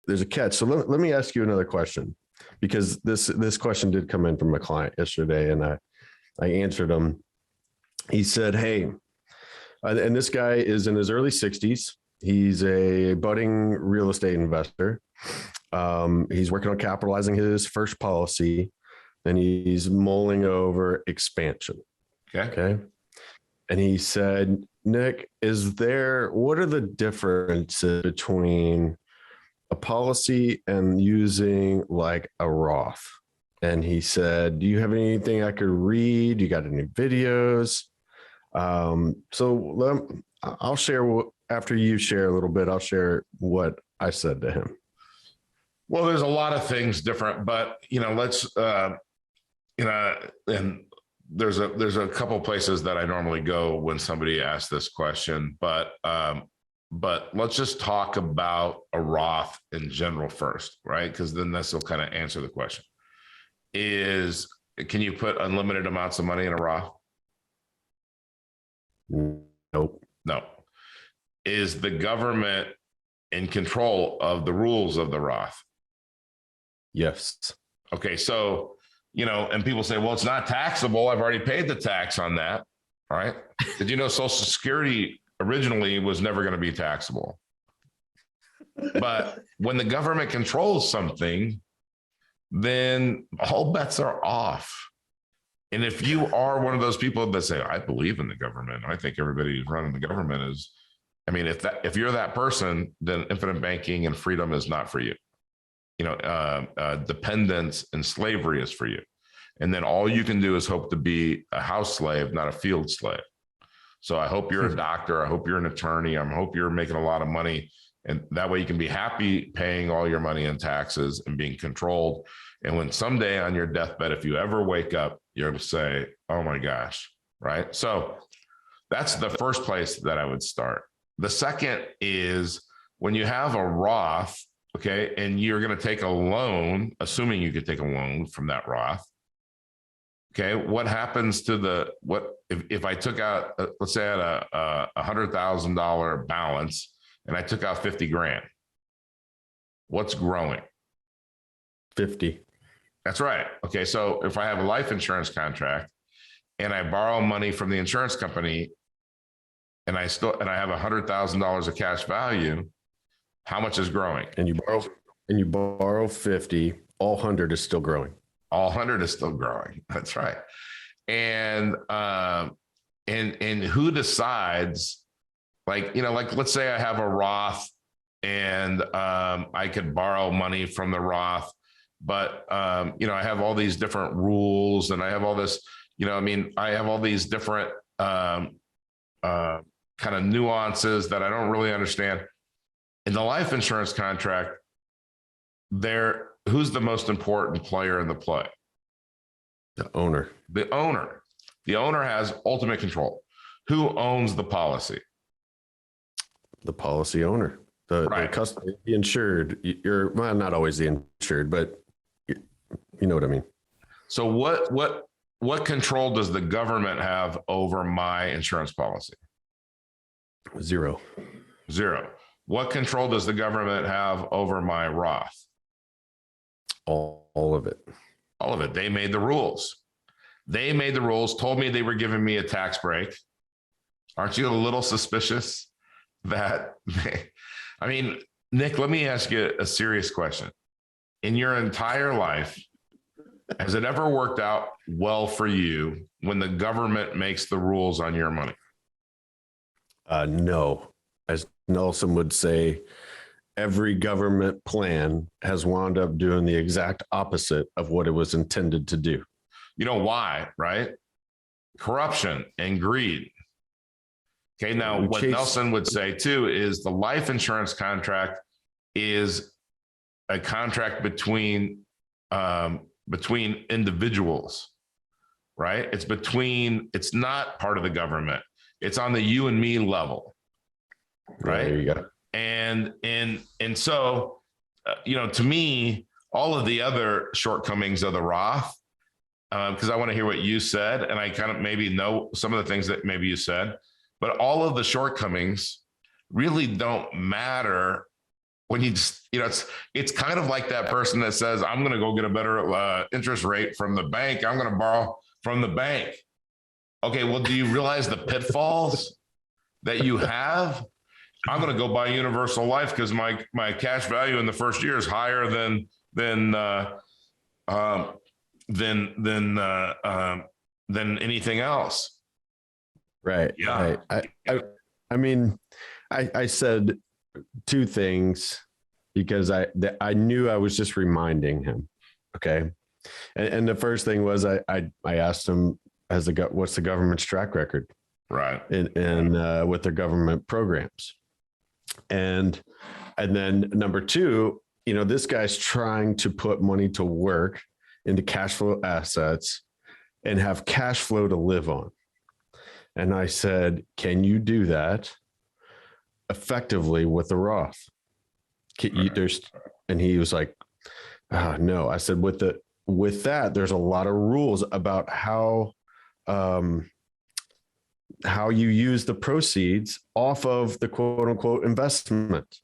there's a catch. So let me ask you another question, because this question did come in from a client yesterday, and I answered him. He said, hey, and this guy is in his early 60s. He's a budding real estate investor. He's working on capitalizing his first policy, and he's mulling over expansion. Okay. And he said, Nick, what are the differences between a policy and using like a Roth? And he said, do you have anything I could read? You got any videos? So I'll share after you share a little bit, I'll share what I said to him. Well, there's a lot of things different, but let's, and there's a couple places that I normally go when somebody asks this question, but let's just talk about a Roth in general first, right? Because then this will kind of answer the question. Can you put unlimited amounts of money in a Roth? Nope. No. Is the government in control of the rules of the Roth? Yes. Okay. So, and people say, well, it's not taxable. I've already paid the tax on that. All right. Did you know Social Security originally was never going to be taxable? But when the government controls something, then all bets are off. And if you are one of those people that say, I believe in the government, I think everybody who's running the government is, if you're that person, then infinite banking and freedom is not for you. Dependence and slavery is for you. And then all you can do is hope to be a house slave, not a field slave. So I hope you're a doctor. I hope you're an attorney. I hope you're making a lot of money. And that way you can be happy paying all your money in taxes and being controlled. And when someday on your deathbed, if you ever wake up, you're going to say, oh my gosh, right? So that's the first place that I would start. The second is when you have a Roth, okay, and you're going to take a loan, assuming you could take a loan from that Roth. Okay, what happens to if I took out, let's say I had a $100,000 balance and I took out 50 grand, what's growing? 50. That's right. Okay, so if I have a life insurance contract and I borrow money from the insurance company and I have $100,000 of cash value, how much is growing? And you borrow 50, all 100 is still growing. All 100 is still growing. That's right. And who decides, like let's say I have a Roth and I could borrow money from the Roth, but I have all these different rules and I have all this, I have all these different kind of nuances that I don't really understand. In the life insurance contract, who's the most important player in the play? The owner. The owner. The owner has ultimate control. Who owns the policy? The policy owner. The customer, the insured. Well, not always the insured, but you know what I mean. So what control does the government have over my insurance policy? Zero. What control does the government have over my Roth? All of it. All of it. They made the rules. Told me they were giving me a tax break. Aren't you a little suspicious that Nick, let me ask you a serious question. In your entire life, has it ever worked out well for you when the government makes the rules on your money? No. As Nelson would say, every government plan has wound up doing the exact opposite of what it was intended to do. You know why, right? Corruption and greed. Okay, now what Nelson would say too is the life insurance contract is a contract between individuals, right? It's not part of the government. It's on the you and me level, right? There you go. And so, to me, all of the other shortcomings of the Roth, because I want to hear what you said, and I kind of maybe know some of the things that maybe you said, but all of the shortcomings really don't matter when you just, it's kind of like that person that says, I'm going to go get a better interest rate from the bank. I'm going to borrow from the bank. Okay, well, do you realize the pitfalls that you have? I'm going to go buy universal life because my cash value in the first year is higher than anything else. Right. Yeah. Right. I mean, I said two things because I knew I was just reminding him. Okay. And the first thing was I asked him, what's the government's track record? Right. And with their government programs. And then number two, this guy's trying to put money to work into cash flow assets and have cash flow to live on. And I said, can you do that effectively with the Roth? And he was like, no. I said, with that, there's a lot of rules about how you use the proceeds off of the quote unquote investment.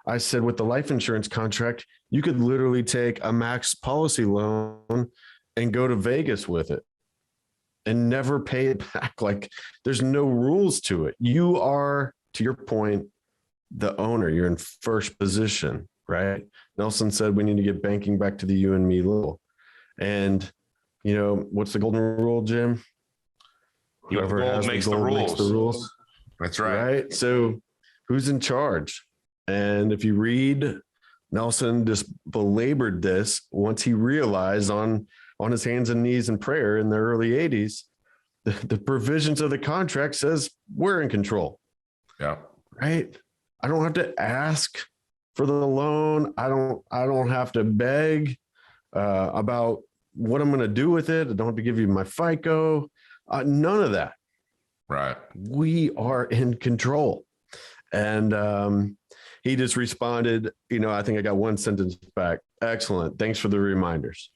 I said, with the life insurance contract, you could literally take a max policy loan and go to Vegas with it and never pay it back. Like, there's no rules to it. You are, to your point, the owner. You're in first position, right? Nelson said we need to get banking back to the you and me level. And, what's the golden rule, Jim? Whoever has makes the rules. That's right. Right. So who's in charge? And if you read, Nelson just belabored this once he realized on his hands and knees in prayer in the early 80s, the provisions of the contract says we're in control. Yeah. Right. I don't have to ask for the loan. I don't have to beg about what I'm going to do with it. I don't have to give you my FICO. None of that. Right. We are in control. And he just responded, I think I got one sentence back. Excellent. Thanks for the reminders.